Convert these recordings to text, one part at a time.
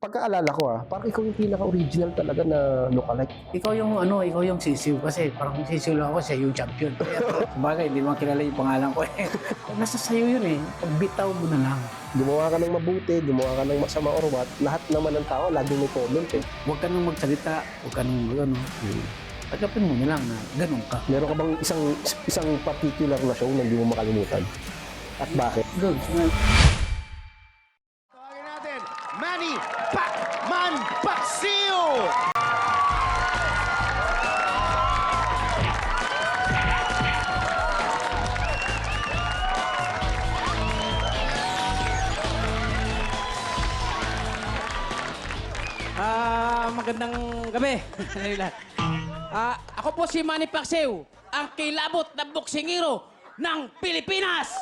pagkaalala ko parang ikaw yung pinaka-original talaga na lookalike. Ikaw yung sisiw kasi parang kung sisiw lang ako, siya yung champion. Kaya sabagay, hindi naman kilala yung pangalan ko eh. Nasa sayo yun eh, pagbitaw mo na lang. Gumawa ka ng mabuti, gumawa ka ng masama or what, lahat naman ng tao laging may comment eh. Huwag ka nang magsalita, huwag ka nang ano. Tagapin mo na lang na ganun ka. Meron ka bang isang particular na show na hindi mo makalimutan? At bakit? Good. Tawagin natin, Manny Pacman Paksiw! Magandang gabi. Ako po si Manny Pacquiao, ang kilabot na boksingero ng Pilipinas.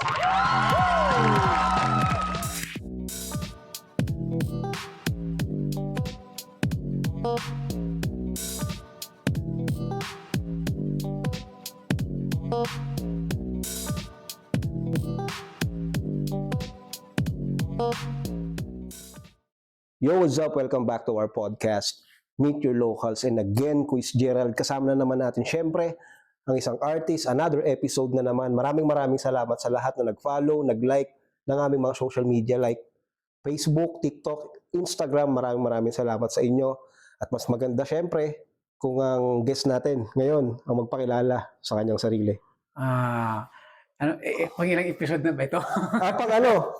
Yo, what's up? Welcome back to our podcast, Meet Your Locals. And again, Quiz Gerald, kasama na naman natin syempre ang isang artist, another episode na naman. Maraming salamat sa lahat na nag-follow, nag-like ng aming mga social media like Facebook, TikTok, Instagram. Maraming salamat sa inyo. At mas maganda syempre kung ang guest natin ngayon ang magpakilala sa kanyang sarili. Pangilang episode na ba ito?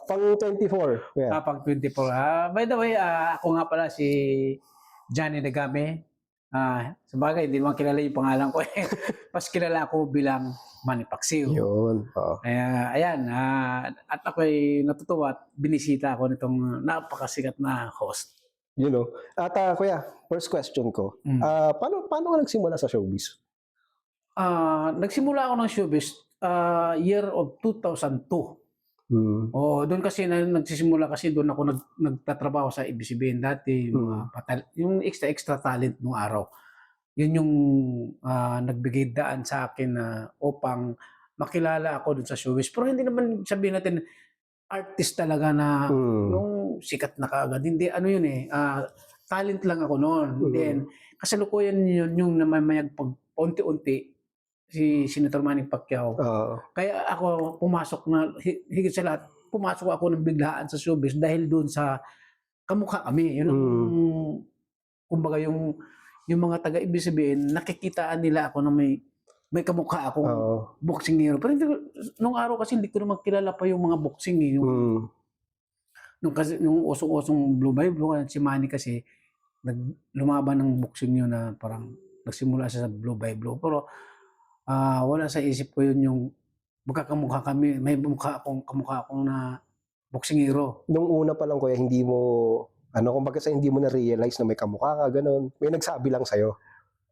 Pang 24. Yeah. Pang 24. By the way, ako nga pala si Johnny Dagame. Sabagay, hindi naman kilala yung pangalan ko eh. Mas kilala ako bilang Manny Pacquiao. Yun. Ayan, at ako'y natutuwa at binisita ako nitong napakasikat na host. You know. At kuya, first question ko. Paano ka nagsimula sa showbiz? Nagsimula ako ng showbiz year of 2002. Doon kasi nagsisimula kasi doon ako nagtatrabaho sa ABS-CBN dati, yung extra talent nung araw. Yun yung nagbigay daan sa akin na upang makilala ako doon sa showbiz. Pero hindi naman sabihin natin artist talaga na yung sikat na kaagad. Hindi, ano yun eh, talent lang ako noon. Then, kasalukuyan yun yung namamayag pag unti-unti si Senator Manny Pacquiao. Kaya ako pumasok na, higit sa lahat, pumasok ako ng biglaan sa showbiz dahil doon sa kamukha kami. Yun ang, kumbaga yung mga taga-ABS-CBN, nakikitaan nila ako na may kamukha akong boksingero. Pero nung araw kasi hindi ko naman kilala pa yung mga boxing eh. Nung usong-usong Blue by Blue, si Manny kasi lumaban ng boxing yun na parang nagsimula siya sa Blue by Blue. Pero wala sa isip ko yun yung magkakamukha kami. May kamukha akong na boksingero. Nung una pa lang kuya, hindi mo, kumbaga hindi mo na-realize na may kamukha ka, ganun. May nagsabi lang sa'yo.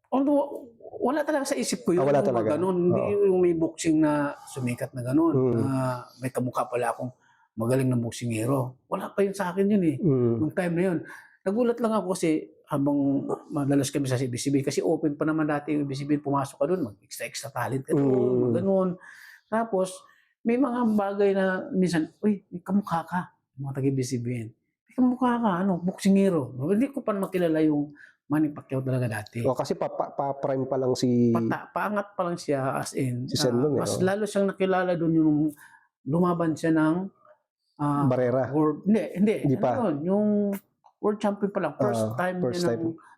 Although, wala talaga sa isip ko yun. Wala talaga. Ganun. Hindi yung may boxing na sumikat na ganun. May kamukha pala akong magaling na boksingero. Wala pa yun sa akin yun eh. Nung time na yun. Nagulat lang ako kasi habang madalas kami sa ABS-CBN kasi open pa naman dati yung ABS-CBN, pumasok ka doon, mag-extra talent ka doon, ganun. Tapos, may mga bagay na minsan, uy, may kamukha ka, mga taga-ABS-CBN. May kamukha ka, boksingero. Hindi ko pa makilala yung Manny Pacquiao talaga dati. Kasi pa-prime pa lang si... Paangat pa lang siya as in. Si Sen nun, mas lalo siyang nakilala doon yung lumaban siya ng... Barrera. Hindi pa. Yung world champion pa lang. First time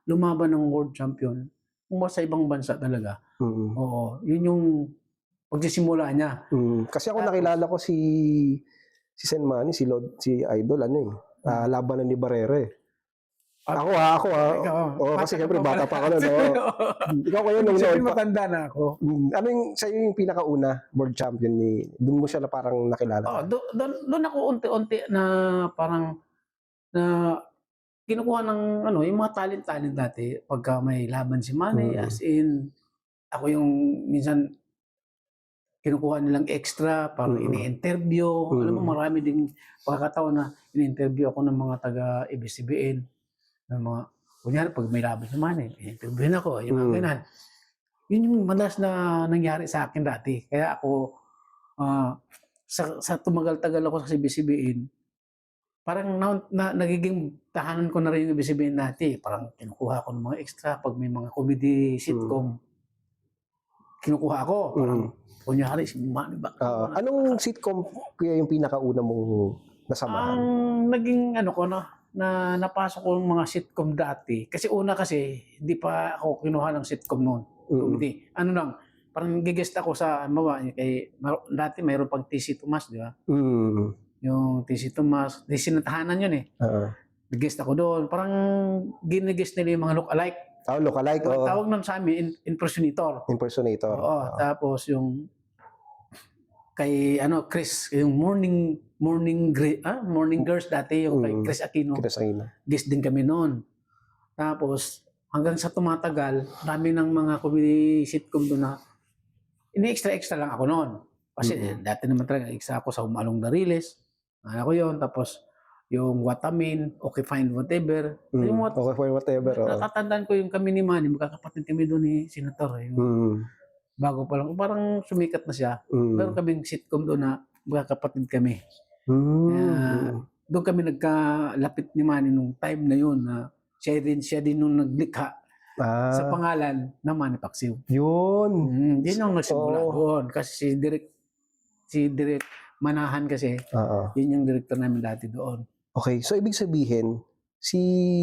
lumaban ng world champion. Kung sa ibang bansa talaga. Oo. Yun yung pagsisimula niya. Kasi ako nakilala ko si Sen Manny, si Idol, laban na ni Barrera eh. Ako. Kasi syempre bata pa ako noon. Ikaw kayo nung noon. Matanda na ako. Ano yung sa'yo yung pinakauna world champion ni... Doon mo siya na parang nakilala? Doon ako unti-unti na parang na kinukuha ng yung mga talent dati pagka may laban si Manny, as in ako yung minsan kinukuha nilang extra parang ini-interview. Alam mo, marami ding pagkakataon na ini-interview ako ng mga taga-ABS-CBN ng mga, kunyari pag may laban si Manny, ini-interviewin ako, yung mga ganun. Yun yung madalas na nangyari sa akin dati. Kaya ako sa tumagal-tagal ako sa ABS-CBN, parang nagiging tahanan ko na rin yung ibig dati. Parang kinukuha ko ng mga extra pag may mga comedy sitcom. Kinukuha ko. Parang, kunyari, si Manny Pacquiao. Anong sitcom kuya yung pinakauna mong nasamahan? Ang naging ano ko na napasok ko yung mga sitcom dati. Kasi una hindi pa ako kinuha ng sitcom noon. Comedy. Ano lang, parang gigest ako sa, dati mayroon pang TC Tomas, di ba? Yung TC Tomas, TC na tahanan yun eh. Nag-guest ako doon. Parang ginigest nila yung mga look-alike. Look-alike. Tawag naman sa amin, impersonator. Impersonator. Oo. Tapos yung kay Chris, yung Morning Girls dati, yung kay Chris Aquino. Guest din kami noon. Tapos hanggang sa tumatagal, dami ng mga comedy sitcom doon na ini-extra lang ako noon. Kasi dati naman talaga extra ako sa Humalong Dariles. Ako yun. Tapos yung What I Mean, Okay Fine Whatever. Okay Fine Whatever. Natatandaan ko yung kami ni Manny, magkakapatid kami doon ni Senator. Bago pa lang, parang sumikat na siya. Meron kaming sitcom doon na magkakapatid kami. Doon kami nagkalapit ni Manny nung time na yun. Siya din nung naglikha sa pangalan na Manny Pacquiao. Yun. Yun yung nagsimula doon. Kasi si Direk Manahan kasi, yun yung director namin dati doon. Okay, so ibig sabihin, si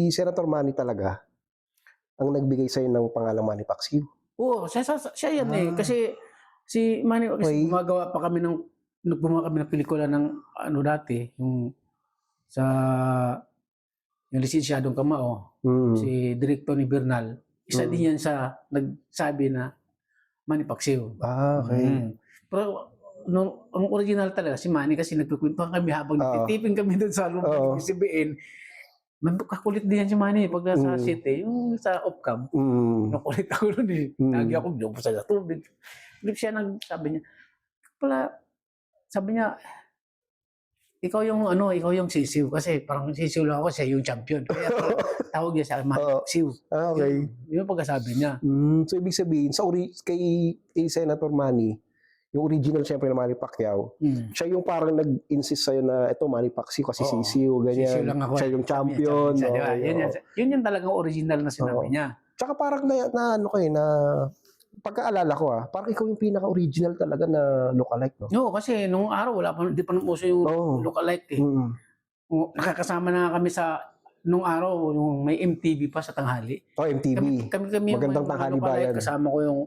Senator Manny talaga ang nagbigay sa'yo ng pangalang Manny Pacquiao. Oo, siya yan eh. Kasi si Manny, kasi gumagawa pa kami naggumawa kami ng pelikula ng dati, yung lisensyadong kamao, si Director ni Bernal. Isa din yan sa nagsabi na Manny Pacquiao. Okay. Pero ang original talaga, si Manny kasi nagkukwentuhan kami habang nagtitipin kami doon sa loob ng CBN. Kakulit din yan si Manny pag nasa city, yung sa off-cam. Nakulit ako nun eh. Lagi ako, diyan po sa tubig. Siya sabi niya, ikaw yung sisiw. Kasi parang sisiw lang ako, siya yung champion. Kaya tawag niya sa Manny Pacquiao. Okay. Yun pagkasabi niya. So ibig sabihin, kay Senator Manny, yung original siyempre na Manny Pacquiao, siya yung parang nag-insist sa'yo na ito Manny Pacquiao kasi sisiw, ganyan. Sisiw lang ako. Siya yung champion. Diba? Yun yung talagang original na sinabi niya. Tsaka parang pagkaalala ko parang ikaw yung pinaka-original talaga na look-alike, no? No, kasi nung araw, hindi pa uso yung look-alike eh. Nakakasama na kami nung araw, yung may MTV pa sa tanghali. MTV. Kami Magandang tanghali ba yan? Kasama ko yung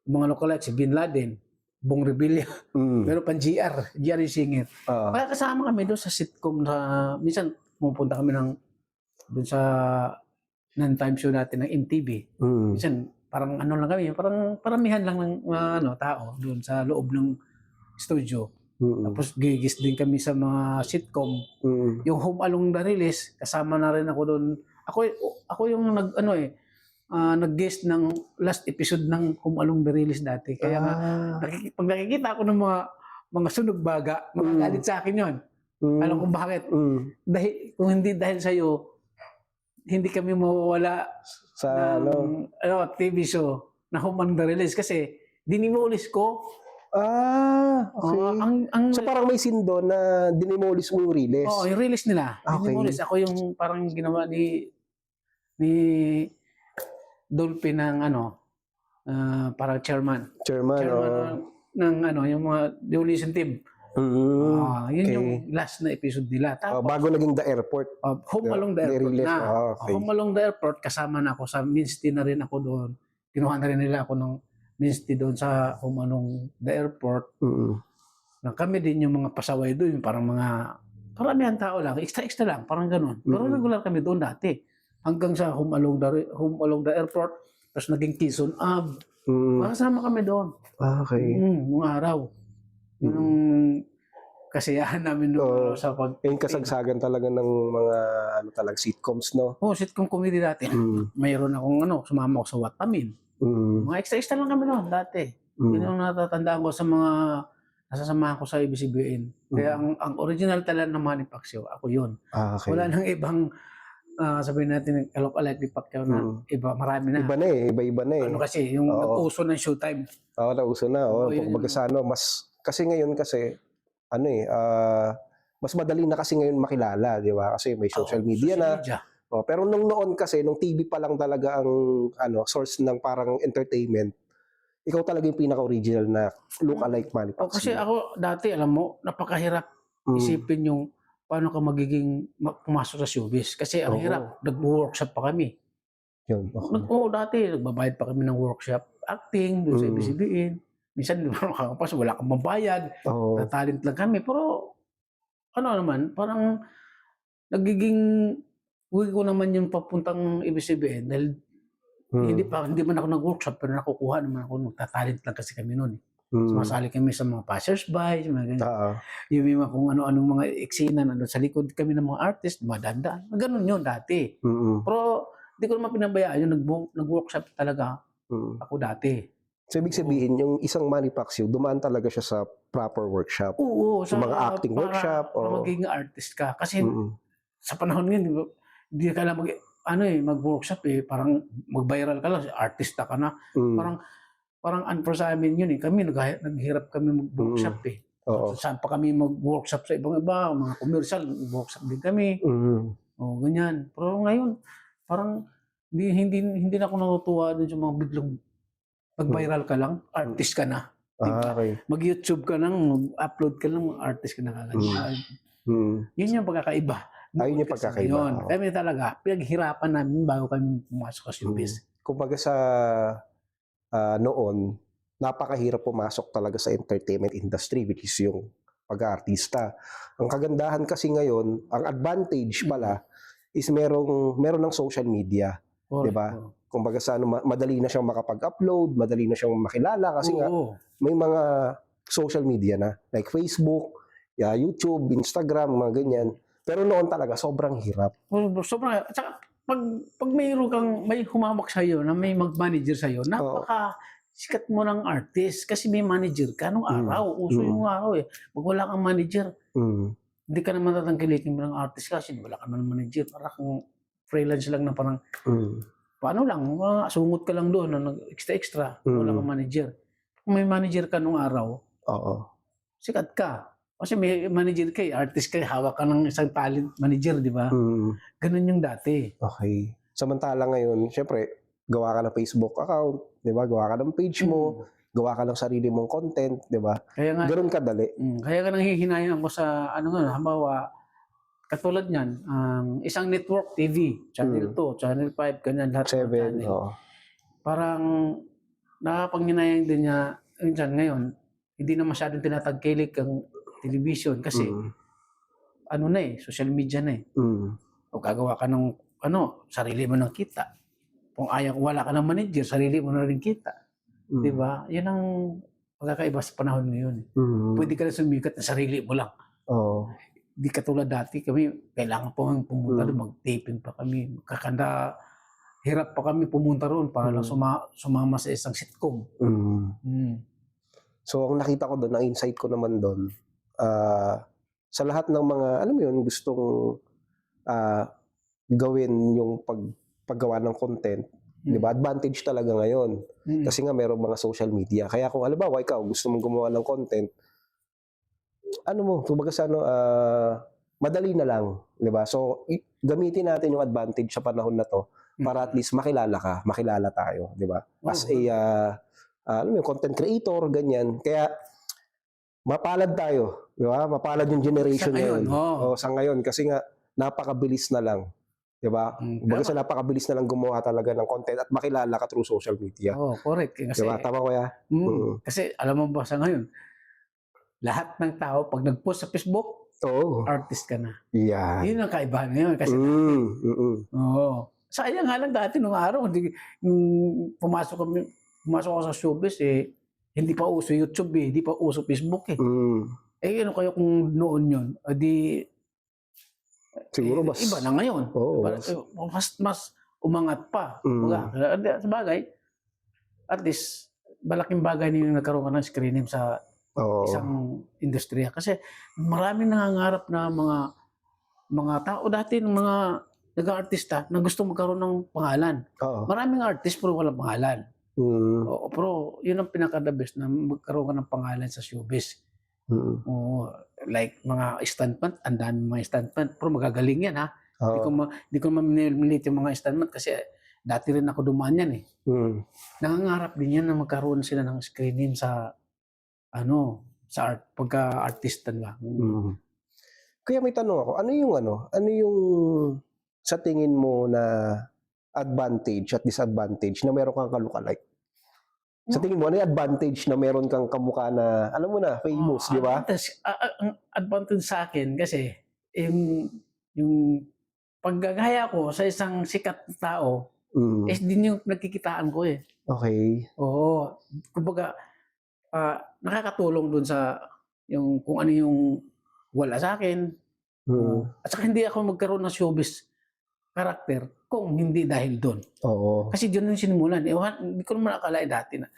mga look-alike, si Bin Laden, Bong Revilla, pero pang GR yung singer. Kaya kasama kami doon sa sitcom minsan pupunta kami doon sa non-time show natin ng MTV. Minsan parang lang kami, parang paramihan lang ng tao doon sa loob ng studio. Tapos gigis din kami sa mga sitcom. Yung Home Along the Release, kasama na rin ako doon. Ako yung nag-guest ng last episode ng Home Along the Release dati. Kaya pag nakikita ako ng mga sunog baga, magagalit sa akin yun. Alam kung bakit. Kung hindi dahil sa'yo, hindi kami mawawala sa TV show na Home Along the Release kasi dinimulis ko. Okay. So parang may scene doon na dinimulis mo yung release? Oo, yung release nila. Okay. Dinimulis. Ako yung parang ginawa ni Dolphin ng parang chairman ng yung mga demolition team. Yun yung last na episode nila. Tapos, bago naging The Airport. Home Along the Airport na. Okay. Home Along the Airport, kasama na ako sa Minsti na rin ako doon. Kinuha na rin nila ako ng Minsti doon sa Home Along the Airport. Na kami din yung mga pasaway doon, parang mga paramihan tao lang, extra lang, parang ganun. Pero regular kami doon dati. Hanggang sa Home Along the Airport, tapos naging Quezon Ave. Makasama kami doon. Okay. Nung araw. Yung kasiyahan namin doon sa yung kasagsagan talaga ng mga talaga sitcoms, no? Sitcom comedy dati. Mayroon akong sumama ako sa What I Mean. Mga extra lang kami doon dati. Yun yung natatandaan ko sa mga nasasamahan ko sa ABS-CBN. Kaya ang original talaga ng Manny Pacquiao, ako yun. Okay. Wala nang ibang sabihin natin, alok-alike ni Pacquiao na iba, marami na. Iba na eh, iba-iba na eh. Kasi, yung nag-uso ng Showtime. Nauso na. Kasi ngayon mas madali na kasi ngayon makilala, di ba? Kasi may social media na. Pero nung noon kasi, nung TV pa lang talaga ang source ng parang entertainment, ikaw talaga yung pinaka-original na look-alike Manny Kasi Pacquiao. ako dati, alam mo, napakahirap isipin yung paano ka magiging pumasok sa showbiz. Kasi ang Oo. hirap, nag-workshop pa kami. Yun. Oo, dati, nagbabayad pa kami ng workshop. Acting, doon sa ABS-CBN. Minsan, di ba makakapasok, wala kang mabayad. Oo. Talent lang kami. Pero, ano naman, parang nagiging uwi ko naman yung papuntang ABS-CBN dahil hindi man ako nag-workshop pero nakukuha naman ako. Nagtatalent lang kasi kami noon. Sumasali kami sa mga passers-by, mga ganyan. Yung mga kung ano-anong mga eksena na sa likod kami ng mga artist, madanda. Ganun yun dati. Pero hindi ko naman pinabayaan yung nag-workshop talaga ako dati. So, ibig sabihin, yung isang Manny Pacquiao, dumaan talaga siya sa proper workshop. Oo. Sa mga acting workshop. Para magiging artist ka. Kasi sa panahon ngayon, hindi ka lang mag-workshop parang mag-viral ka lang, artista ka na. Parang unfair sa amin yun Kami, naghirap kami mag-workshop Saan pa kami mag-workshop sa ibang-iba, mga commercial, mag-workshop din kami. Ganyan. Pero ngayon, parang hindi na ako natutuwa dun sa mga biglang mag-viral ka lang, artist ka na. Okay. Mag-YouTube ka lang, mag-upload ka lang, artist ka na kagad. Yun yung pagkakaiba. Ayun yung pagkakaiba. Kami talaga, pinaghirapan namin bago kami pumasok sa showbiz. Kumbaga sa noon, napakahirap pumasok talaga sa entertainment industry, which is yung pag-aartista. Ang kagandahan kasi ngayon, ang advantage pala is meron ng social media, 'di ba? Kumbaga sa madali na siyang makapag-upload, madali na siyang makilala kasi nga may mga social media na like Facebook, YouTube, Instagram, mga ganyan. Pero noon talaga sobrang hirap. Sobrang. Tsaka pag may humamak sa iyo na may mag-manager sa iyo, napaka-sikat mo ng artist kasi may manager ka nung araw. Uso yung araw Pag wala kang manager, hindi ka naman tatangkilikin mo ng artist kasi wala ka naman manager. Parang freelance lang na parang paano lang, sungot ka lang doon na extra, wala kang manager. Kung may manager ka nung araw, sikat ka. Kasi may manager ka artist ka, hawak ka ng isang talent manager, di ba? Ganun yung dati. Okay. Samantala ngayon, syempre, gawa ka ng Facebook account, di ba? Gawa ka ng page mo, gawa ka ng sarili mong content, di ba? Kaya nga, ganun kadali. Kaya ka nanghihinayang ako sa, halimbawa, katulad niyan, isang network TV, Channel 2, Channel 5, ganyan, lahat ng 7, channel. Parang nakapanghinayang din niya, ngayon, hindi na masyadong tinatagkilik ang television kasi social media na O gagawa ka ng sarili mo ng kita. Kung wala ka ng manager, sarili mo na rin kita. 'Di ba? 'Yan ang pagkakaiba sa panahon ngayon. Pwede ka na sumikat na sarili mo lang. Di katulad dati kami, kailangan pa kami pumunta doon, mag-taping pa kami. Hirap pa kami pumunta roon para lang sumama sa isang sitcom. So, ang nakita ko doon, ang insight ko naman doon, sa lahat ng mga, gustong gawin yung paggawa ng content, di ba? Advantage talaga ngayon. Kasi nga mayroong mga social media. Kaya kung halimbawa ikaw gusto mong gumawa ng content, kumbaga sa madali na lang, di ba? So, gamitin natin yung advantage sa panahon na to para at least makilala tayo, di ba? As a content creator, ganyan. Kaya mapalad tayo, di ba? Mapalad yung generation ngayon. Sa ngayon kasi nga napakabilis na lang, di ba? Kumbaga sa napakabilis na lang gumawa talaga ng content at makilala ka through social media. Correct. Kasi, di ba? Tama ko ya? Kasi alam mo ba sa ngayon, lahat ng tao pag nag-post sa Facebook, artist ka na. Yeah. Yun ang kaibahan ngayon kasi sayang nga lang dati nung araw, nung pumasok ako sa showbiz hindi pa uso YouTube hindi pa uso Facebook ano kayo kung noon yun? Siguro mas iba na ngayon. Mas umangat pa. Sa bagay, at least malaking bagay na yung nagkaroon ka ng screen name sa isang industriya. Kasi maraming nangangarap na mga tao dati ng mga nag-aartista na gusto magkaroon ng pangalan. Maraming artist pero walang pangalan. Pero yun ang pinaka-the best na magkaroon ka ng pangalan sa showbiz. Oo, like mga stuntman, ang dami mga stuntman, pero magagaling yan ha. Oo. Di ko maminilit yung mga stuntman kasi dati rin ako dumaan yan eh. Nangangarap din yan na magkaroon sila ng screening sa pagka-artista nila. Kaya may tanong ako, ano yung sa tingin mo na advantage at disadvantage na meron kang ka-lookalike? Sa tingin mo, ano yung advantage na meron kang kamukha na, alam mo na, famous, di ba? Ang advantage sa akin kasi, yung paggagaya ko sa isang sikat na tao, din yung nagkikitaan ko eh. Okay. Oo. Kumbaga, nakakatulong dun sa kung ano yung wala sa akin. At saka hindi ako magkaroon ng showbiz character kung hindi dahil doon. Oo. Kasi doon yung sinimulan. Hindi ko naman akalain dati na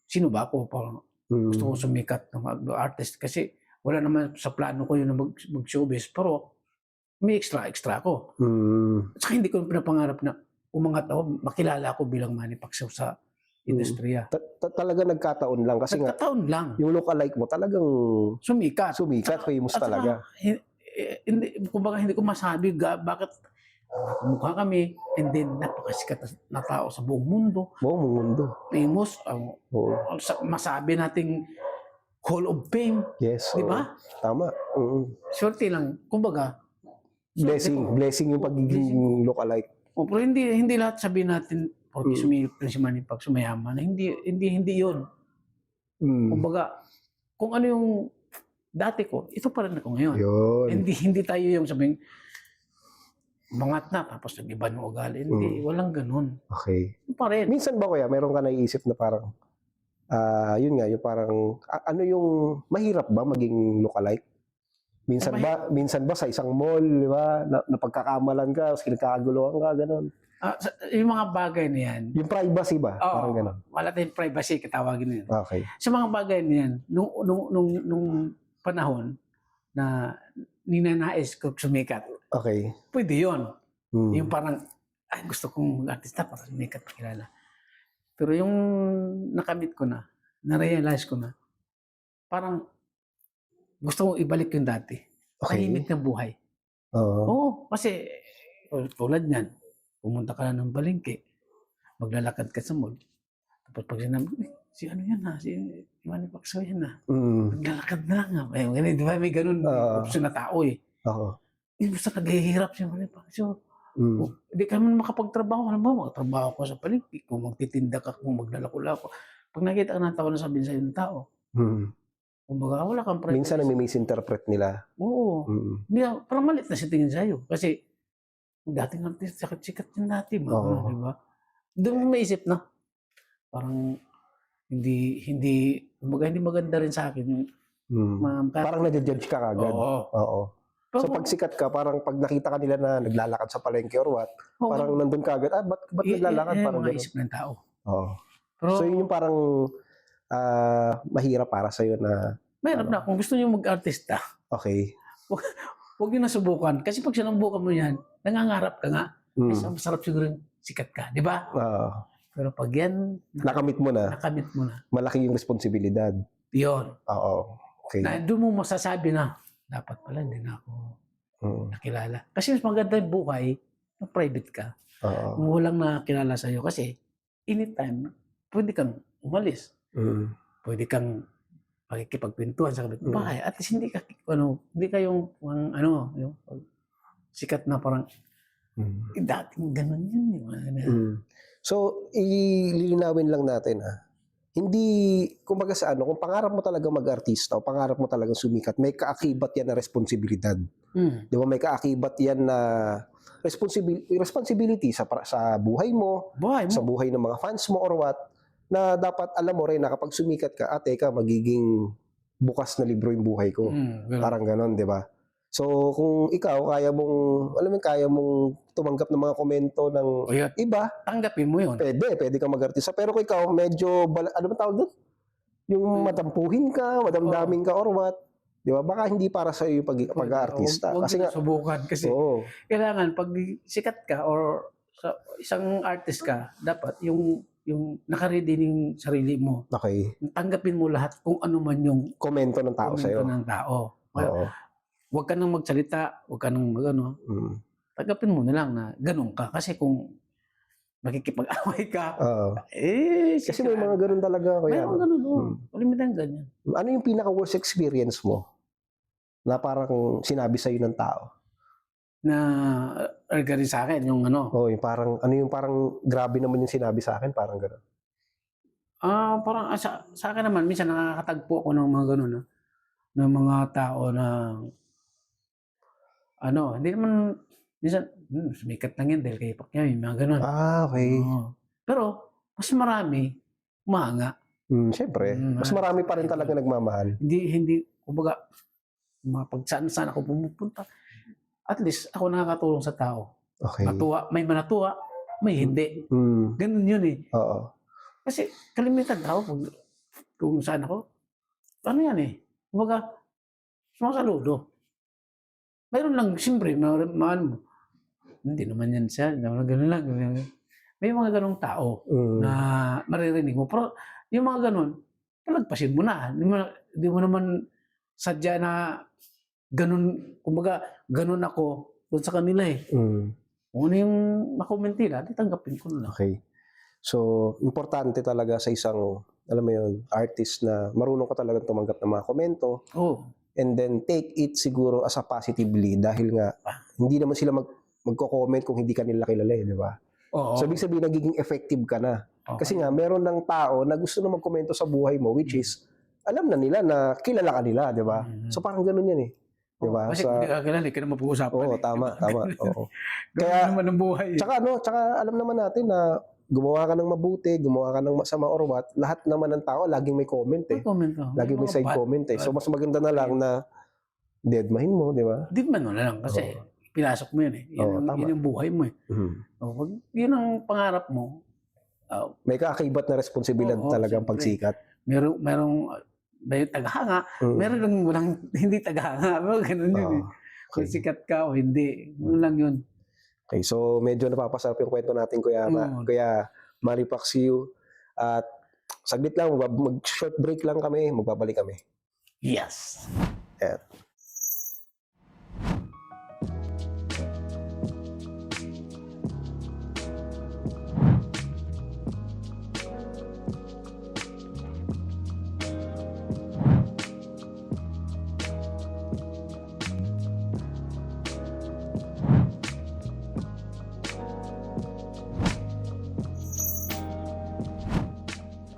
sino ba ako? Parang gusto ko sumikat ng artist. Kasi wala naman sa plano ko yun na mag-showbiz. Pero may extra ako. At saka hindi ko pinapangarap na umangat ako, makilala ako bilang Manny Pacquiao sa industriya. Talaga nagkataon lang kasi nga Nagkataon lang. yung lookalike mo talagang Sumikat, famous talaga. Kumbaga hindi ko masabi bakit mukha kami, and then napakasikat na tao sa buong mundo. Buong mundo. Famous, masabi nating Hall of Fame. Yes. Di ba? Tama. Swerte lang. Kumbaga, Blessing yung pagiging lookalike. pero hindi lahat sabihin natin porque sumilip na si Manny Pacquiao sumayaman. Hindi yun. Kumbaga, kung ano yung dati ko, ito pa rin ako ngayon. Yun. Hindi tayo yung sabing mangat na tapos nag-iba ng ugali. Hindi, walang ganun. Okay. Pa rin. Minsan ba kuya, meron ka naiisip na parang, yun nga, yung parang, ano yung, mahirap ba maging lookalike? Minsan ba sa isang mall, di ba, napagkakamalan ka, kinagkakaguluhan ka, ganun. Yung mga bagay na yan. Yung privacy ba? Parang ganun. Wala tayong privacy, katawagin na yan. Okay. Sa mga bagay na yan, nung panahon na ninanais ko sumikat, Okay. pwede yun. Yung parang, gusto kong artista para sumikat, pakilala. Pero yung nakamit ko na, na-realize ko na, parang gusto kong ibalik yung dati. Okay. Tahimik ng buhay. Oo, kasi tulad niyan, pumunta ka na ng palengke, maglalakad ka sa mall. Tapos pag sinabi, si ano yan ha, si Manny Pacquiao yan ha. Maglalakad na lang ha. Di ba may ganun option na tao eh. Basta naghihirap si Manny Pacquiao. Hindi ka naman makapagtrabaho. Alam mo, magtrabaho ko sa palengke. Kung magtitinda ka, kung maglalakula ko. Pag nakita ka ng tao na sabihin sa'yo ng tao, kumbaga, wala kang privacy. Minsan nami-misinterpret nila. Oo. Parang malit na si tingin sa'yo. Kasi, dating artist, sikat yun dati. Di ba? Doon mo maisip na. Parang, hindi maganda rin sa akin. Parang nadjudge ka kagad. Oo. So pag sikat ka, parang pag nakita ka nila na naglalakad sa palengke or what, parang nandun ka agad, ba't naglalakad? Parang mga isip ng tao. Oo. So yun yung parang mahirap para sa'yo na... Mahirap na. Kung gusto niyo mag-artista, okay. Huwag niyo nasubukan. Kasi pag sinubukan mo yan, nangangarap ka nga. Masarap siguro sikat ka. Di ba? Pero pag yan... Nakamit mo na. Malaki yung responsibilidad. Yun. Oo. Okay. Na doon mo masasabi na, dapat pala hindi na ako nakilala. Kasi mas maganda yung buhay, yung private ka. Kung walang nakilala sa'yo. Kasi anytime, pwede kang umalis. Pwede kang pakikipagpintuan sa kapitbahay. At least hindi ka yung sikat na parang dating ganun yun. So, ililinawin lang natin hindi, kumbaga sa kung pangarap mo talaga mag-artista o pangarap mo talagang sumikat, may kaakibat yan na responsibilidad. Di ba? May kaakibat yan na responsibility sa buhay mo, sa buhay ng mga fans mo or what, na dapat alam mo rin na kapag sumikat ka, magiging bukas na libro yung buhay ko. Parang ganon, di ba? So, kung ikaw, kaya mong tumanggap ng mga komento ng iba, tanggapin mo yun. Pwede kang mag-artista. Pero kung ikaw, medyo, ano ba tawag doon? Yung matampuhin ka, madamdamin ka, or what? Di ba? Baka hindi para sa iyo yung pag-artista. Kasi nga, subukan. Kasi kailangan, pag sikat ka, or sa isang artist ka, dapat yung yung nakaready yung sarili mo. Okay. Tanggapin mo lahat kung ano man yung Komento ng tao komento sa'yo. ng tao. Oo. Huwag ka nang magsalita, huwag ka nang magano. Mm. Tanggapin mo na lang na ganun ka. Kasi kung makikipag-away ka, Oo. Kasi may mga ganun talaga. may Kuya, mga no? ganun. Kalimitan ganyan. Ano yung pinaka-worst experience mo na parang sinabi sa'yo ng tao? Na regarding sa akin, yung ano. Oh, yung parang, ano yung parang grabe naman yung sinabi sa akin, parang gano'n. Parang sa akin naman, minsan nakakatagpo ako ng mga ganun, ng mga tao na ano, hindi naman, minsan, sumikat lang yan dahil kay Pacquiao, yung mga ganun. Okay. Oo. Pero, mas marami, umanga. Siyempre, mas marami pa rin talaga nagmamahal. Hindi, kumbaga, pag saan ako pumupunta, at least ako nakakatulong sa tao. Okay. May manatuwa, may hindi. Ganun yun eh. Oo. Kasi kalimitan tao, kung saan ako, ano yan eh, kumbaga, sumasaludo. Mayroon lang, siyempre, hindi naman yan siya, gano'n lang. May mga ganong tao na maririnig mo. Pero yung mga ganon, palagpasin mo na. Hindi mo naman sadya na ganon, kumbaga, ganon ako doon sa kanila eh. Kung ano yung makomment nila, tanggapin ko na. Okay. So, importante talaga sa isang, alam mo yun, artist na marunong ka talagang tumanggap ng mga komento. And then take it siguro as a positively dahil nga hindi naman sila magko-comment kung hindi ka nila kilala eh, di ba? So, ibig sabihin, nagiging effective ka na. Kasi nga, meron ng tao na gusto na magkomento sa buhay mo, which is, alam na nila na kilala ka nila, di ba? So, parang ganun yan eh. Di ba? Kasi hindi ka kilala, hindi ka na mapag-uusapan. Oo, tama. Oo. Kaya naman ang buhay. Tsaka alam naman natin na gumawa ka ng mabuti, gumawa ka ng masama or what, lahat naman ng tao laging may comment eh. Laging may side comment eh. So mas maganda na lang na deadmahin mo, di ba? Deadman mo na lang kasi pinasok mo yun eh. Yun yung buhay mo eh. Pag yun ang pangarap mo, may kaakibat na responsibilidad talagang pagsikat. Merong may tagahanga, meron lang walang hindi tagahanga. Ganun yun eh. Kung sikat ka o hindi. Yun lang yun. Okay, so medyo napapasarap yung kwento natin, Kuya Manny Pacquiao. At saglit lang, mag-short break lang kami, magbabalik kami. Yes! Yeah.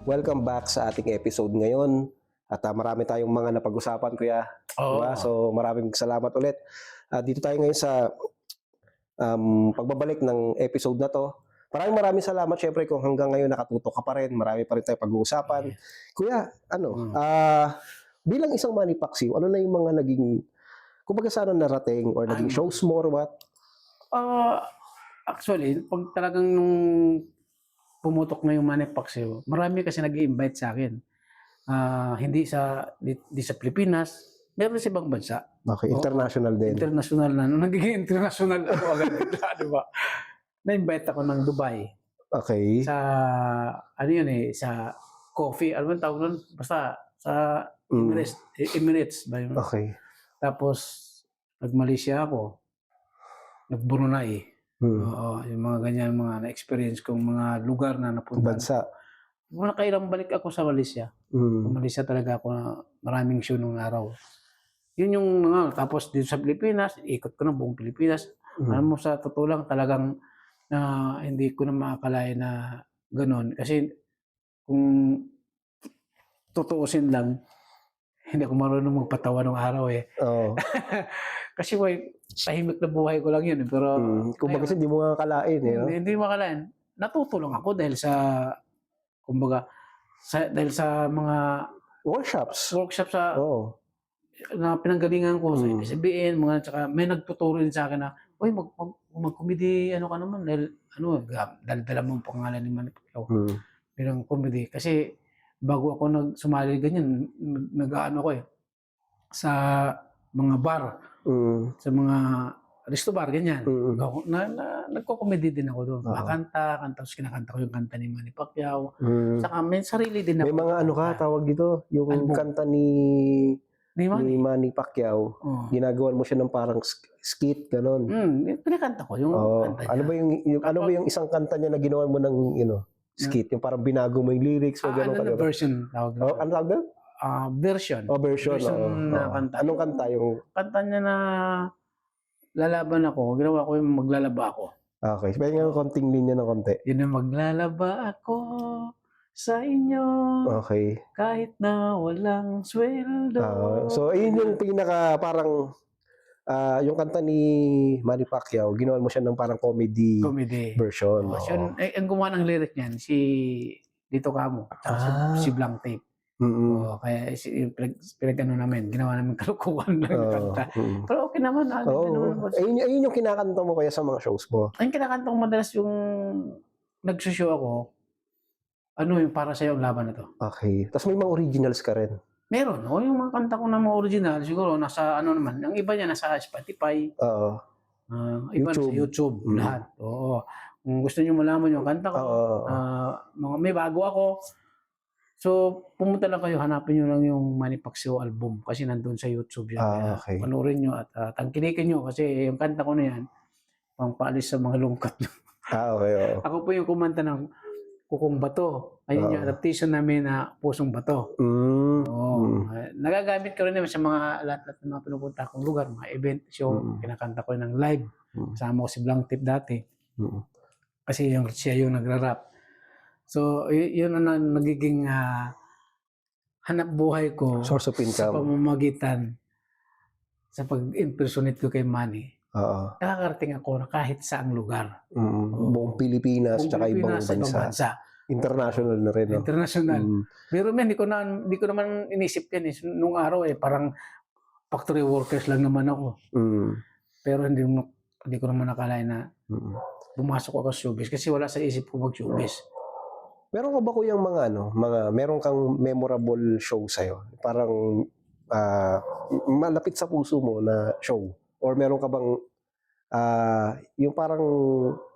Welcome back sa ating episode ngayon. At marami tayong mga napag-usapan, Kuya. Diba? So maraming salamat ulit. Dito tayo ngayon sa pagbabalik ng episode na to. Maraming salamat syempre kung hanggang ngayon nakatutok ka pa rin. Marami pa rin tayong pag-uusapan. Kuya, bilang isang Manny Pacquiao, ano na yung mga naging, kumbaga sana narating or naging shows mo or what? Actually, pag talagang nung pumutok na yung Manny Pacquiao, marami kasi nag-i-invite sa akin. Hindi sa Pilipinas, meron sa ibang bansa. Okay, international din. International na. Nung nagiging international ako agad, di ba? Na-invite ako ng Dubai. Okay. Sa, ano yun eh, sa coffee, ano man tawag nun? Basta, sa Emirates ba yun? Okay. Tapos, nag-Malaysia ako. Nag-Brunei. Oo, yung mga ganyan, mga na-experience kong mga lugar na napunta. Bansa. Nakailang balik ako sa Malaysia. Malaysia talaga ako na maraming show nung araw. Yun yung mga, tapos dito sa Pilipinas, ikot ko na buong Pilipinas. Alam mo, sa totoo lang talagang hindi ko na makakalain na gano'n. Kasi kung tutuusin lang, hindi ako marunong magpatawa ng araw eh. Kasi tahimik na buhay ko lang yun. Pero kumbaga kasi hindi mo makakalain eh. No? Hindi makakalain. Natutulong ako dahil sa, kumbaga, dahil sa mga workshops sa na pinanggalingan ko sa IPCBN, mga tsaka may nagtuturo din sa akin na, uy, mag-comedy, ano ka naman, dahil dala mo ang pangalan ni Manny Pacquiao. Bilang comedy. Kasi bago ako sumali ganyan, nag-aano ko eh, sa mga bar, sa mga Risto Bar, ganyan. Mm. Nagko-comedy din ako doon. Oo. Kanta, tapos kinakanta ko yung kanta ni Manny Pacquiao. Mm. Saka may sarili din ako. May mga ano ka, tawag dito, yung Album. kanta ni Ni Manny. Manny Pacquiao. Oh. Ginagawan mo siya ng parang skit, ganon. Pinakanta ko yung Oo. kanta niya. Ano ba yung isang kanta niya na ginawa mo ng, skit? Yung parang binago mo yung lyrics o gano'n Ano na version tawag Oh, na? ano tawag doon? Version. Version. Na kanta. Anong kanta yung... Kanta niya na lalaban ako, ginawa ko yung maglalaba ako. Okay. Pwede nga konting linya ng konti. Yun yung maglalaba ako sa inyo Okay. kahit na walang sweldo. So, ayun yung pinaka parang... yung kanta ni Manny Pacquiao, ginawa mo siya ng parang comedy version. Yun, ang gumawa ng lyric niyan, si Dito Camo, si Blank Tape. Kaya pinag-ano namin, ginawa namin kalukuhan ng kanta. Pero okay naman. Ayun yung kinakanta mo kaya sa mga shows mo? Ang kinakanta ko madalas yung nagsushow ako, yung para sa'yo ang laban na to. Okay. Tapos may mga originals ka rin. Meron. Yung mga kanta ko na mga original, siguro nasa naman. Ang iba niya nasa Spotify. Oo. Iba nasa YouTube. Lahat. Oo. Kung gusto niyo malaman yung kanta ko, may bago ako. So, pumunta lang kayo, hanapin nyo lang yung Manny Pacquiao album kasi nandun sa YouTube yan. Okay. Panoorin nyo at tangkilikin nyo kasi yung kanta ko na yan, pangpaalis sa mga lungkot. Okay. Oo. Ako po yung kumanta ng Kukong Bato. Ayun yung adaptation namin na Pusong Bato. Nagagamit ko rin naman sa mga lahat ng mga pinupunta kong lugar, mga event, show, kinakanta ko ng live. Kasama ko si Blank Tip dati. Kasi siya yung nagra-rap. So, yun ang nagiging hanap buhay ko Source of sa income. pamamagitan sa pag-impersonate ko kay Manny. Nakakarating ako na kahit saang lugar. Buong Pilipinas tsaka ibang bansa. International na rin. No? International. Pero hindi ko naman inisip yan. Nung araw parang factory workers lang naman ako. Pero hindi ko naman nakalain na pumasok ako sa showbiz kasi wala sa isip ko mag-showbiz. Meron ka ba kuyang meron kang memorable show sa'yo? Parang malapit sa puso mo na show? Or meron ka bang yung parang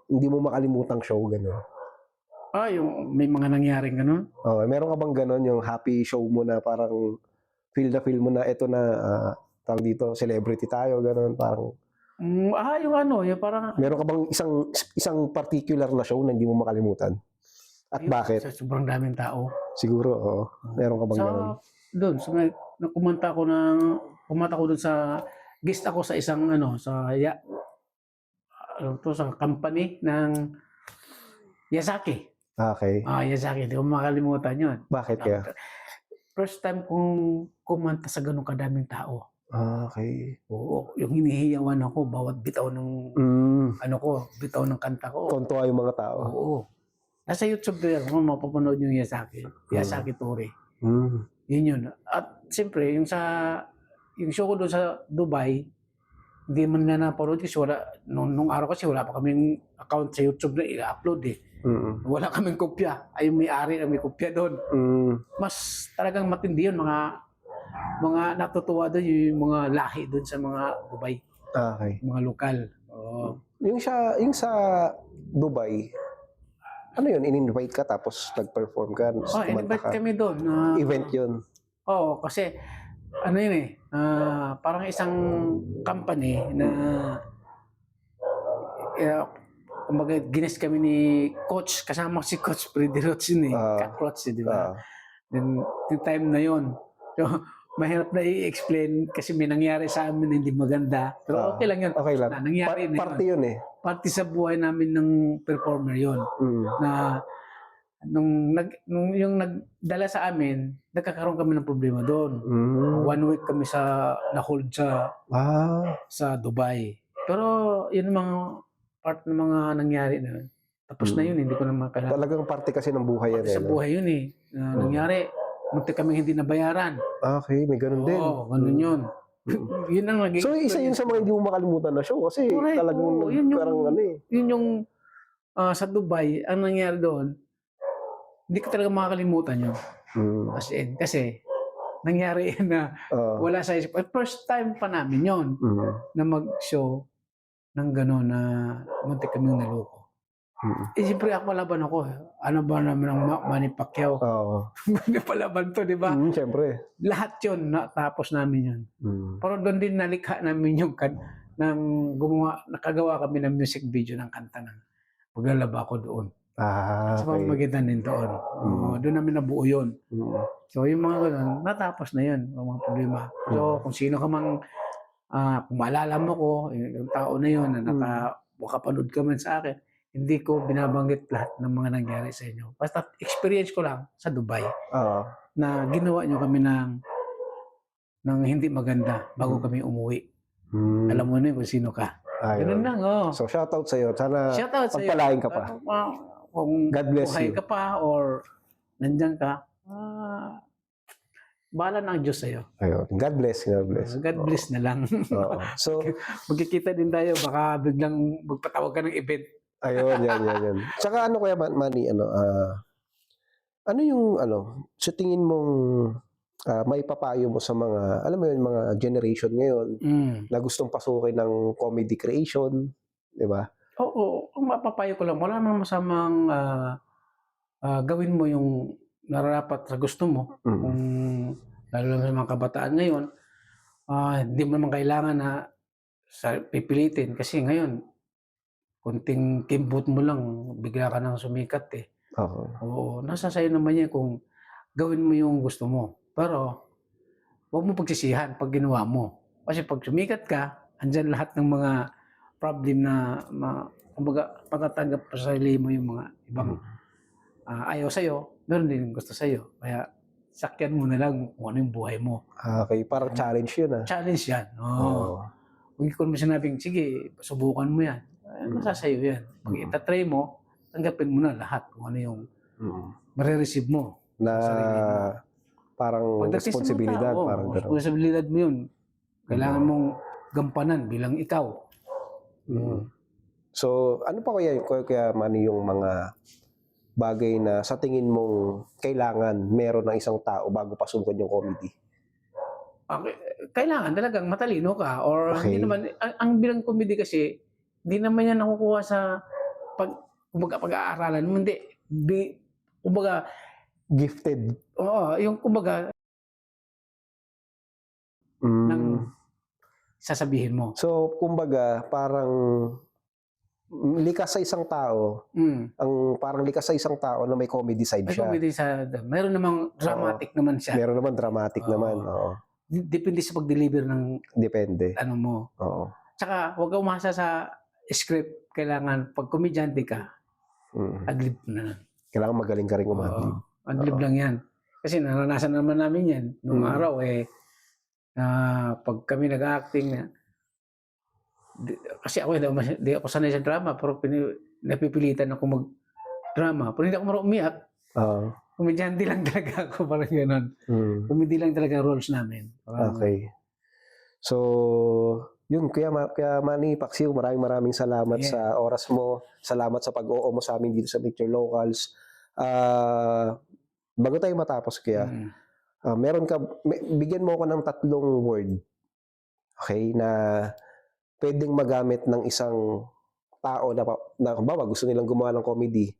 hindi mo makalimutang show, gano'n? Yung may mga nangyaring gano'n? Meron ka bang gano'n, yung happy show mo na parang feel mo na ito na tawag dito, celebrity tayo, gano'n, parang... yung parang... Meron ka bang isang particular na show na hindi mo makalimutan? At bakit? Sa sobrang daming tao. Siguro, oo. Meron ka bang gano'n? Doon, kumanta ko doon sa... Guest ako sa isang sa company ng Yazaki. Okay. Yazaki, hindi ko makalimutan yun. Bakit kaya? First time kong kumanta sa ganung kadaming tao. Okay. Oo, yung hinihiyawan ako bawat bitaw ng bitaw ng kanta ko. Tontuwa yung mga tao. Oo. Nasa YouTube din ako, mapapanood yung Yazaki Tori. Yun yun. At siyempre, yung show ko doon sa Dubai, hindi man na napanood kasi nung araw kasi wala pa kaming account sa YouTube na i-upload Wala kaming kopya. Ay may-ari na may kopya doon. Mas talagang matindi yun, mga natutuwa doon yung mga lahi doon sa mga Dubai. Okay. Mga lokal. Yung sa Dubai, ano yun? In-invite ka tapos nag-perform ka? In-invite kami doon. Event yun? Oo, kasi yun parang isang company na kumbaga gines kami ni Coach, kasama si Coach Freddy Roach yun Ka-Coach, di ba? Then, yung time na yun. So, mahirap na i-explain kasi may nangyari sa amin na hindi maganda. Pero okay lang yun. Okay lang. Nangyari na yun. Party yun Party sa buhay namin ng performer yun. Na nung yung nagdala sa amin, nagkakaroon kami ng problema doon. 1 week kami na-hold sa Dubai. Pero yun mga part ng mga nangyari na tapos na yun, hindi ko na makakala. Talagang parte kasi ng buhay yan. Sa buhay yun nangyari, munti kami hindi nabayaran. Okay, may ganun din. Oo, ganun yun. Yun ang naging... So isa yun sa mga hindi mo makalimutan na show kasi talagang parang Yun yung sa Dubai, ang nangyari doon, hindi ko talaga makakalimutan yun. As in, kasi nangyari na wala sa isip. First time pa namin yun na mag-show. ng gano'n na muntik kaming naloko. Eh, siyempre ako laban ako. Ano ba naman ang Manny Pacquiao? Oo. Palaban to, di ba? Siyempre. Lahat yun, natapos namin yun. Mm. Pero doon din nalikha namin yung nakagawa kami ng music video ng kanta ng Maglalaba Ako Doon. Sa Okay. pamamagitan din doon. Doon namin nabuo yun. Mm. So yung mga ganun, natapos na yun, yung mga problema. So kung sino ka mang, kung maalala mo ko, yung tao na yun na makapanood ka man sa akin, hindi ko binabanggit lahat ng mga nangyari sa inyo. Basta experience ko lang sa Dubai Oo. na ginawa nyo kami ng hindi maganda bago kami umuwi. Alam mo na yun kung sino ka. Ganun lang, oh. So, shoutout sa'yo. Sana Shoutout sa'yo. pagpalain ka pa. Kung God bless buhay you. ka pa or nandyan ka, bahala ng Diyos sa'yo. Ayun. God bless. God bless. God bless na lang. Oo. So, Magkikita din tayo, baka biglang magpatawag ka ng event. ayun, yan. Tsaka ano kaya, Manny, ano yung, sa tingin mong may papayo mo sa mga, alam mo yun, mga generation ngayon na gustong pasukin ng comedy creation, di ba? Oo, ang mapapayo ko lang, wala namang masamang gawin mo yung nararapat sa gusto mo. Kung lalo na sa mga kabataan ngayon, hindi mo naman kailangan na pipilitin kasi ngayon, kunting kimbot mo lang, bigla ka nang sumikat eh. Oo. Oo, nasa sayo naman yan kung gawin mo yung gusto mo. Pero, huwag mo pagsisihan pag ginawa mo. Kasi pag sumikat ka, andyan lahat ng mga problem na kumbaga, patatanggap pa sa sarili mo yung mga ibang ayaw sa'yo, meron din gusto sa'yo. Kaya, sakyan mo na lang kung ano yung buhay mo. Okay, parang challenge yun Challenge yan. Oo. Huwag ko naman sinabing, sige, subukan mo yan. Nasa sa'yo yan. Pag itatry mo, tanggapin mo na lahat kung ano yung marireceive mo. na Sarili mo. parang Pagdating sa mga responsibilidad, tao, parang gano'n. responsibilidad mo yun. Kailangan mong gampanan bilang ikaw. So, ano pa kaya Manny, yung mga bagay na sa tingin mong kailangan meron ng isang tao bago pasukan yung comedy? Okay. Kailangan talagang matalino ka or Okay. hindi naman ang bilang comedy kasi hindi naman yan nakukuha sa pag-aaralan mo, hindi. Kumbaga, Gifted. oo, yung kumbaga ng sasabihin mo. So, kumbaga, parang likas sa isang tao, parang likas sa isang tao na may comedy side May siya. comedy meron namang dramatic naman siya. Meron naman dramatic naman. Oo. Depende sa pag-deliver ng Depende. ano mo. Oo. Tsaka huwag kang umasa sa script. Kailangan pag komedyante ka, adlib na lang. Kailangan magaling ka rin umadlib. Adlib lang yan. Kasi naranasan naman namin yan. Nung araw pag kami nag-acting kasi ako hindi ako sanay sa drama pero napipilitan ako mag-drama. Pero hindi ako marunong umiyak. Komedyante lang talaga ako, parang gano'n. Comedy lang talaga roles namin. Okay. So, yun, kaya Manny Pacquiao, maraming salamat sa oras mo. Salamat sa pag-oo mo sa amin dito sa Meet Your Locals. Bago tayo matapos bigyan mo ako ng 3 word. Okay, na pwedeng magamit ng isang tao na kumbaga gusto nilang gumawa ng comedy.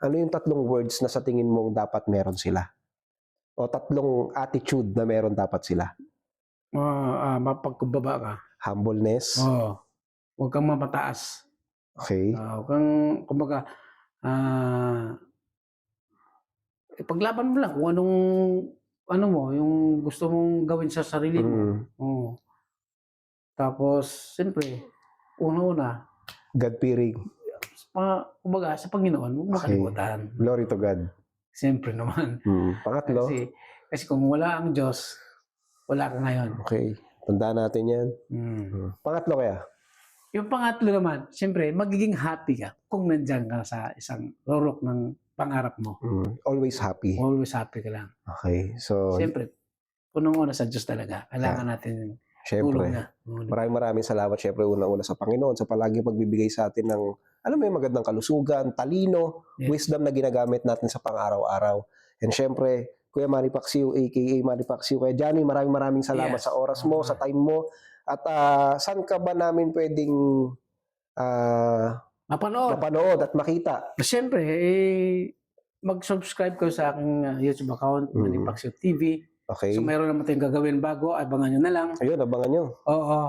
Ano yung 3 words na sa tingin mong dapat meron sila? O 3 attitude na meron dapat sila? Mapagkumbaba ka. Humbleness. Huwag kang mapataas. Okay. Huwag kang, kumbaga, paglaban mo lang kung yung gusto mong gawin sa sarili mo. Tapos, siyempre, una-una, God-fearing. kumbaga, sa Panginoon, huwag makalimutan. Glory to God. Siyempre naman. Pangatlo. Kasi kung wala ang Diyos, wala ka ngayon. Okay. Tandaan natin yan. Pangatlo kaya? Yung pangatlo naman, siyempre, magiging happy ka kung nandyan ka sa isang rorok ng pangarap mo. Always happy. Always happy ka lang. Okay. So, Siyempre, punong-una sa Diyos talaga. Kailangan natin tulong syempre. na. Maraming salamat. Syempre, unang-una sa Panginoon sa palagi pagbibigay sa atin ng, alam mo yung magandang kalusugan, talino, wisdom na ginagamit natin sa pang-araw-araw. And syempre, Kuya Manny Pacquiao, aka Manny Pacquiao. Kuya Johnny, maraming salamat sa oras mo, sa time mo. At saan ka ba namin pwedeng Mapanood. mapanood at makita. Siyempre, mag-subscribe kayo sa aking YouTube account, Manny Pacquiao TV. Okay. So, mayroon naman tayong gagawin bago. Abangan nyo na lang. Ayun, abangan nyo. Oo,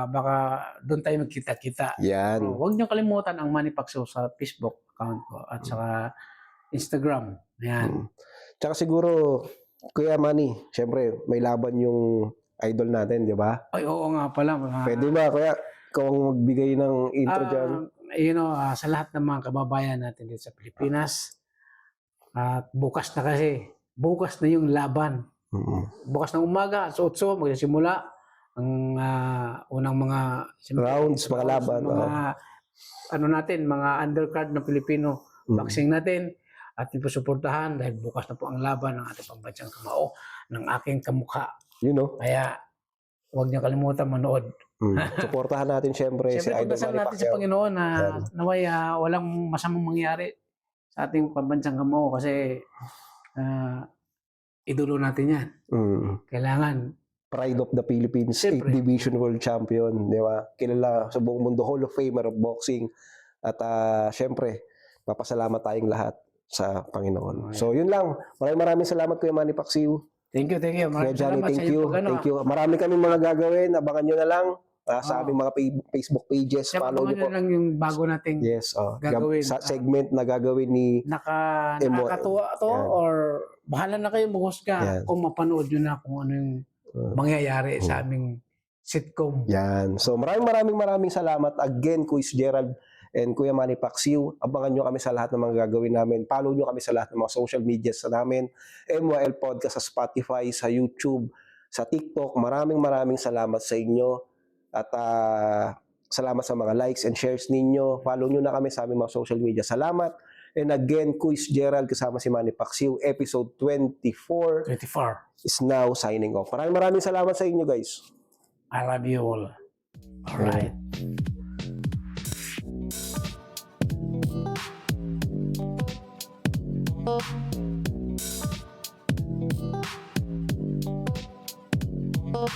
baka doon tayo magkita-kita. Yan. Huwag nyo kalimutan ang Manny Pacquiao sa Facebook account ko at saka Instagram. Ayan. Tsaka siguro, Kuya Manny, syempre, may laban yung idol natin, di ba? Ay, oo nga pala. Pwede ba, Kuya, ikaw ang magbigay ng intro dyan? Sa lahat ng mga kababayan natin dito sa Pilipinas, at bukas na yung laban. Bukas ng umaga, sa 8, magsisimula ang unang mga Rounds, mga laban. Mga undercard ng Pilipino boxing natin at iposuportahan dahil bukas na po ang laban ng ating pambansang kamao ng aking kamukha. Kaya huwag niyo kalimutan manood. Suportahan natin syempre si Idol pagdasal Manny natin sa Pacquiao. Panginoon na naway walang masamang mangyari sa ating pambansang kamao kasi idolo natin yan. Kailangan Pride of the Philippines, Siyempre. 8th Division World Champion, di ba? Kilala sa buong mundo, Hall of Famer of Boxing. At syempre, papasalamat tayong lahat sa Panginoon. So yun lang. Maraming salamat Kuya Manny Pacquiao. Thank you. Kuya Maraming Johnny, salamat sa thank iyo. you. Thank you. Marami kaming mga gagawin. Abangan nyo na lang sa aming mga Facebook pages. Follow nyo po. lang yung bago nating Yes. gagawin. Sa segment na gagawin ni nakakatuwa to Yan. or bahala na kayo maghusga Yan. kung mapanood nyo na kung ano yung mangyayari sa aming sitcom. Yan. So maraming salamat again, Kuya Gerald and Kuya Manny Pacquiao. Abangan nyo kami sa lahat ng mga gagawin namin. Follow nyo kami sa lahat ng mga social media sa namin. MYL Podcast sa Spotify, sa YouTube, sa TikTok. Maraming salamat sa inyo. At salamat sa mga likes and shares ninyo. Follow nyo na kami sa aming mga social media. Salamat. And again, Kuya Gerald kasama si Manny Pacquiao. Episode 24 is now signing off. Maraming salamat sa inyo, guys. I love you all. Alright. Oh,